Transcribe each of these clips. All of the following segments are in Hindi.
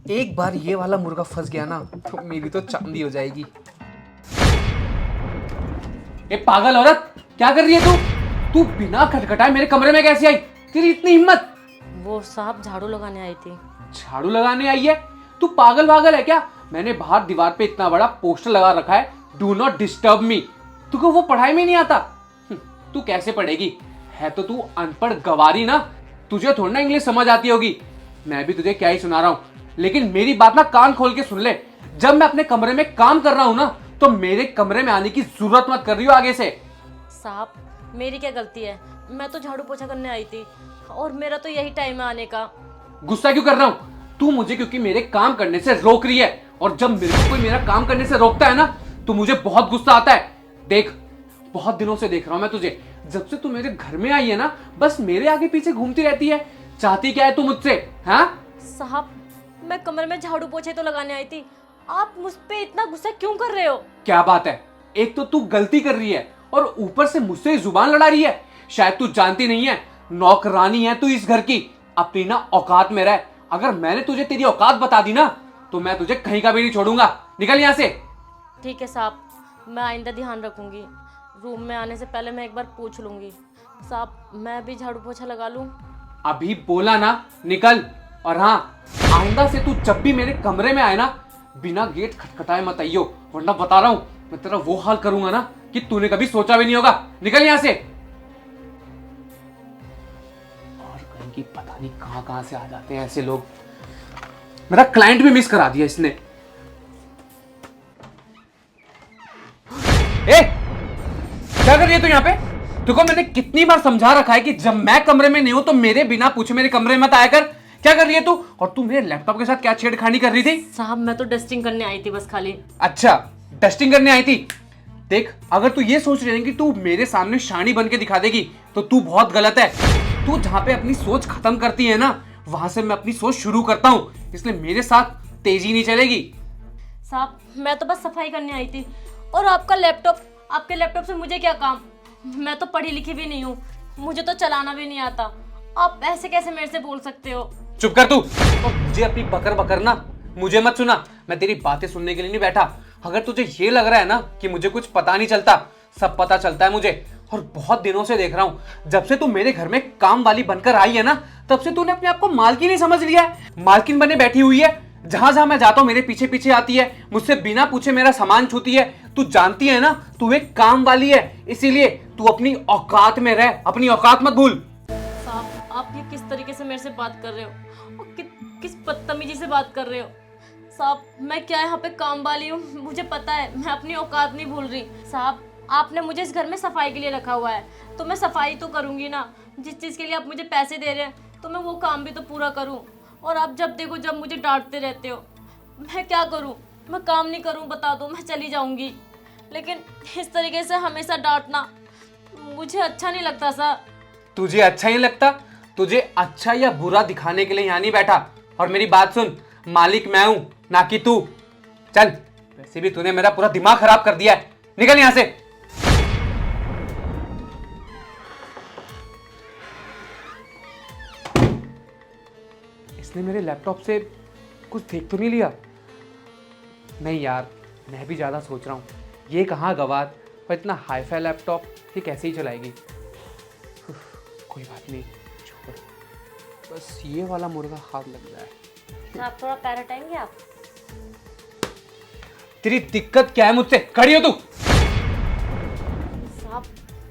एक बार ये वाला मुर्गा फंस गया ना तो मेरी तो चांदी हो जाएगी। ए पागल औरत, क्या कर रही है तू? तू बिना खटखटाए मेरे कमरे में कैसे आई? तेरी इतनी हिम्मत? वो साहब झाड़ू लगाने आई थी। झाड़ू लगाने आई है? तू पागल वागल है क्या? मैंने बाहर दीवार पे इतना बड़ा पोस्टर लगा रखा है, डू नॉट डिस्टर्ब मी। तुझको वो पढ़ाई में नहीं आता? तू कैसे पढ़ेगी? है तो तू अनपढ़ गवारी ना, तुझे थोड़ी ना इंग्लिश समझ आती होगी। मैं भी तुझे क्या ही सुना रहा हूँ, लेकिन मेरी बात ना कान खोल के सुन ले। जब मैं अपने कमरे में काम कर रहा हूँ ना, तो मेरे कमरे में आने की जरूरत मत कर रही हो आगे से। साहब मेरी क्या गलती है? मैं तो झाड़ू पोछा करने आई थी और मेरा तो यही टाइम है आने का। गुस्सा क्यों कर रहा हूँ? तू मुझे क्योंकि मेरे काम करने से रोक रही है, और जब मेरे को कोई मेरा काम करने से रोकता है ना, तो मुझे बहुत गुस्सा आता है। देख, बहुत दिनों से देख रहा हूं मैं तुझे। जब से तू मेरे घर में आई है ना, बस मेरे आगे पीछे घूमती रहती है। चाहती क्या है तू मुझसे? हाँ साहब मैं कमरे में झाड़ू पोछे तो लगाने आई थी, आप मुझ पे इतना गुस्सा क्यों कर रहे हो? क्या बात है? एक तो तू गलती कर रही है और ऊपर से मुझसे जुबान लड़ा रही है। शायद तू जानती नहीं है, नौकरानी है तू इस घर की। अपनी ना औकात में रह। अगर मैंने तुझे तेरी औकात बता दी ना, तो मैं तुझे कहीं का भी नहीं छोड़ूंगा। निकल यहां से। ठीक है साहब, मैं आइंदा ध्यान रखूंगी। रूम में आने से पहले मैं एक बार पूछ लूंगी। साहब मैं भी झाड़ू पोछा लगा लूं? अभी बोला ना, निकल। और हाँ, आइंदा से तू जब भी मेरे कमरे में आए ना, बिना गेट खटखटाए मत आइयो, वरना बता रहा हूं मैं तेरा वो हाल करूंगा ना कि तूने कभी सोचा भी नहीं होगा। निकल यहां से। और कहीं की पता नहीं कहां कहां से आ जाते हैं ऐसे लोग। मेरा क्लाइंट भी मिस करा दिया इसने। ए, क्या कर रही है तू यहाँ पे? देखो मैंने कितनी बार समझा रखा है कि जब मैं कमरे में नहीं हूं तो मेरे बिना पूछे मेरे कमरे में मत आया कर। क्या कर रही है तू? और तू मेरे लैपटॉप के साथ क्या छेड़खानी कर रही थी? साहब मैं तो डस्टिंग करने आई थी बस खाली। अच्छा, डस्टिंग करने आई थी। देख, अगर तू ये सोच रही है कि तू मेरे सामने शानी बन के दिखा देगी, तो तू बहुत गलत है। तू जहां पे अपनी सोच खत्म करती है ना, वहां से मैं अपनी सोच शुरू करता हूं, इसलिए मेरे साथ तेजी नहीं चलेगी। साहब मैं तो बस सफाई करने आई थी, और आपके लैपटॉप से मुझे क्या काम? मैं तो पढ़ी लिखी भी नहीं हूँ, मुझे तो चलाना भी नहीं आता। आप ऐसे कैसे मेरे से बोल सकते हो? चुप कर तू। और मुझे अपनी बकर बकर ना, मुझे मत सुना। मैं तेरी बातें सुनने के लिए नहीं बैठा। अगर तुझे ये लग रहा है ना कि मुझे कुछ पता नहीं चलता, सब पता चलता है मुझे। और बहुत दिनों से देख रहा हूं, जब से तू मेरे घर में काम वाली बनकर आई है ना, तब से तूने अपने आप को मालकिन ही समझ लिया है। मालकिन बने बैठी हुई है। जहां जहां मैं जाता हूं मेरे पीछे पीछे आती है, मुझसे बिना पूछे मेरा सामान छूती है। तू जानती है ना, तू एक काम वाली है, इसीलिए तू अपनी औकात में रह, अपनी औकात मत भूल। साहब आप ये किस तरीके से मेरे से बात कर रहे हो, और किस बदतमीजी से बात कर रहे हो? साहब मैं क्या यहाँ पे काम वाली हूँ? मुझे पता है, मैं अपनी औकात नहीं भूल रही। साहब आपने मुझे इस घर में सफाई के लिए रखा हुआ है, तो मैं सफाई तो करूँगी ना। जिस चीज़ के लिए आप मुझे पैसे दे रहे हैं, तो मैं वो काम भी तो पूरा करूँ। और आप जब देखो जब मुझे डांटते रहते हो। मैं क्या करूँ? मैं काम नहीं करूँ बता दो, मैं चली जाऊँगी। लेकिन इस तरीके से हमेशा डांटना मुझे अच्छा नहीं लगता सर। तुझे अच्छा ही लगता? तुझे अच्छा या बुरा दिखाने के लिए यहाँ नहीं बैठा। और मेरी बात सुन, मालिक मैं हूं, ना कि तू। चल, वैसे भी तूने मेरा पूरा दिमाग खराब कर दिया है। निकल यहां से। इसने मेरे लैपटॉप से कुछ देख तो नहीं लिया? नहीं यार, मैं भी ज्यादा सोच रहा हूं। ये कहाँ गवार, पर इतना हाईफाई लैपटॉप ये कैसे ही चलाएगी? कोई बात नहीं, छोड़। बस ये वाला मुर्गा हाथ लग जाए। आप थोड़ा पैर हटाएंगे आप? तेरी दिक्कत क्या है मुझसे? खड़ी हो तू। साहब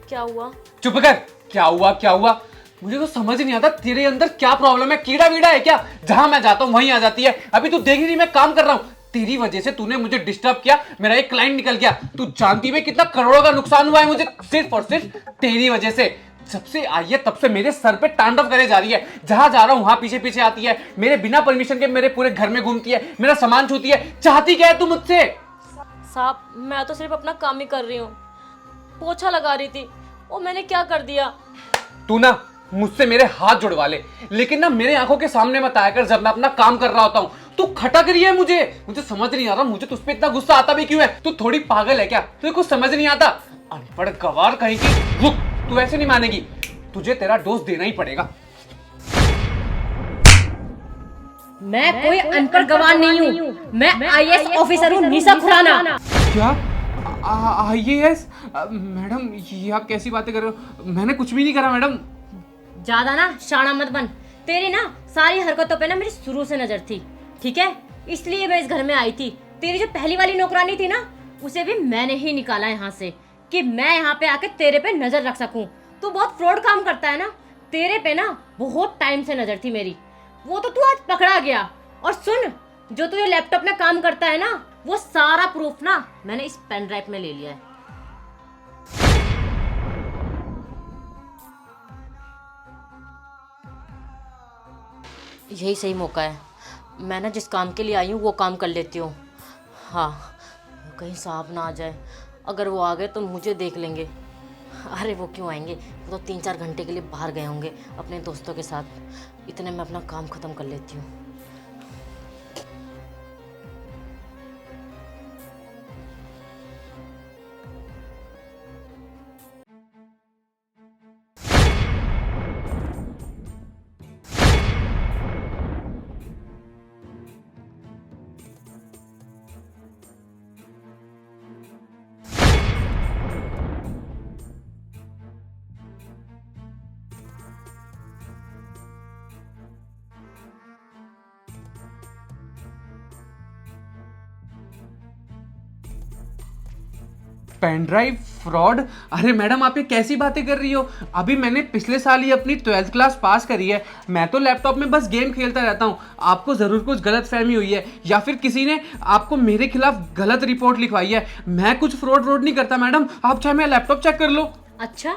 क्या हुआ? चुप कर। क्या हुआ क्या हुआ? मुझे तो समझ नहीं आता तेरे अंदर क्या प्रॉब्लम है। कीड़ा वीड़ा है क्या? जहां मैं जाता हूं वहीं आ जाती है। अभी तू देख ही नहीं मैं काम कर रहा हूं। तेरी वजह से तूने मुझे डिस्टर्ब किया, मेरा एक क्लाइंट निकल गया। तू जानती है कितना करोड़ों का नुकसान हुआ है मुझे, सिर्फ और सिर्फ तेरी वजह से। जब से आई है तब से मेरे सर पे तांडव करे जा रही है। जहां जा रहा हूं वहां पीछे पीछे आती है, मेरे बिना परमिशन के मेरे पूरे घर में घूमती है, मेरा सामान छूती है। चाहती क्या है तू मुझसे? साहब मैं तो सिर्फ अपना काम ही कर रही हूँ, पोछा लगा रही थी। वो मैंने क्या कर दिया? तू ना मुझसे मेरे हाथ जुड़वा ले, लेकिन ना मेरे आंखों के सामने मत आया कर जब मैं अपना काम कर रहा होता हूँ। तू खटक रही है मुझे समझ नहीं आ रहा, मुझे तुझ पे इतना गुस्सा आता भी क्यों है? तू थोड़ी पागल है क्या? तुझे कुछ समझ नहीं आता? अनपढ़ गवार कहीं की। रुक, तू ऐसे नहीं मानेगी, तुझे तेरा डोज देना ही पड़ेगा। मैं कोई अनपढ़ गवार नहीं हूँ, मैं आईएएस ऑफिसर हूँ, निशा खुराना। क्या? आईएएस? मैडम ये आप कैसी बातें कर रहे हो? मैंने कुछ भी नहीं करा मैडम। ज्यादा ना शाना मत बन। तेरी ना सारी हरकतों पे ना मेरी शुरू से नजर थी, ठीक है? इसलिए मैं इस घर में आई थी। तेरी जो पहली वाली नौकरानी थी ना, उसे भी मैंने ही निकाला यहाँ से कि मैं यहाँ पे आके तेरे पे नजर रख सकूं। तू बहुत फ्रॉड काम करता है ना, तेरे पे ना बहुत टाइम से नजर थी मेरी, वो तो तू आज पकड़ा गया। और सुन, जो तू ये लैपटॉप में काम करता है ना, वो सारा प्रूफ ना मैंने इस पेन ड्राइव में ले लिया है। यही सही मौका है, मैं ना जिस काम के लिए आई हूँ वो काम कर लेती हूँ। हाँ, कहीं सांप ना आ जाए, अगर वो आ गए तो मुझे देख लेंगे। अरे वो क्यों आएंगे, वो तो 3-4 घंटे के लिए बाहर गए होंगे अपने दोस्तों के साथ। इतने में अपना काम ख़त्म कर लेती हूँ। Pen drive fraud? अरे मैडम आप ये कैसी बातें कर रही हो? अभी मैंने पिछले साल ही अपनी 12th क्लास पास करी है। मैं तो लैपटॉप में बस गेम खेलता रहता हूँ। आपको ज़रूर कुछ गलत फहमी हुई है, या फिर किसी ने आपको मेरे खिलाफ गलत रिपोर्ट लिखवाई है। मैं कुछ फ्रॉड नहीं करता मैडम, आप चाहे मेरा लैपटॉप चेक कर लो। अच्छा,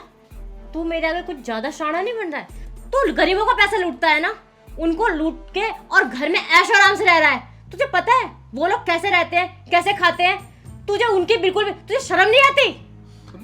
तू मेरे आगे कुछ ज्यादा शाना नहीं बन रहा है? तू गरीबों का पैसा लूटता है ना, उनको लूट के और घर में ऐश आराम से रह रहा है। तुझे पता है वो लोग कैसे रहते हैं, कैसे खाते हैं? तुझे उनकी बिल्कुल भी तुझे शर्म नहीं आती?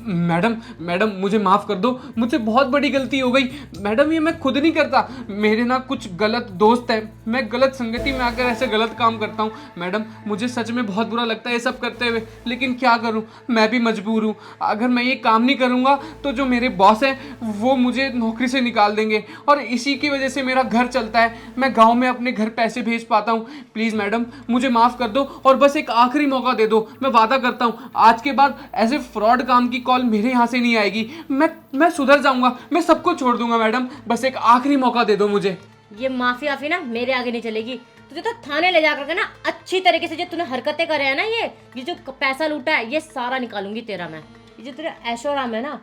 मैडम मुझे माफ़ कर दो, मुझसे बहुत बड़ी गलती हो गई। मैडम ये मैं खुद नहीं करता, मेरे ना कुछ गलत दोस्त हैं, मैं गलत संगति में आकर ऐसे गलत काम करता हूँ। मैडम मुझे सच में बहुत बुरा लगता है ये सब करते हुए, लेकिन क्या करूँ, मैं भी मजबूर हूँ। अगर मैं ये काम नहीं करूँगा तो जो मेरे बॉस हैं वो मुझे नौकरी से निकाल देंगे, और इसी की वजह से मेरा घर चलता है। मैं गाँव में अपने घर पैसे भेज पाता हूँ। प्लीज़ मैडम मुझे माफ़ कर दो, और बस एक आखिरी मौका दे दो। मैं वादा करता हूँ आज के बाद ऐसे फ्रॉड काम की कॉल मेरे यहाँ से नहीं आएगी। मैं सुधर जाऊंगा, मैं सबको छोड़ दूंगा। मैडम बस एक आखिरी मौका दे दो मुझे। ये माफी आफी ना मेरे आगे नहीं चलेगी। तुझे तो थाने ले जा करके ना अच्छी तरीके से जो तूने हरकतें करे है ना, ये जो पैसा लूटा है, ये सारा निकालूंगी तेरा मैं। ये जो तेरा ऐशोआराम है ना,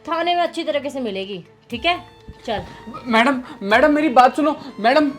थाने में अच्छी तरीके से मिलेगी, ठीक है? चल। मैडम मेरी बात सुनो मैडम।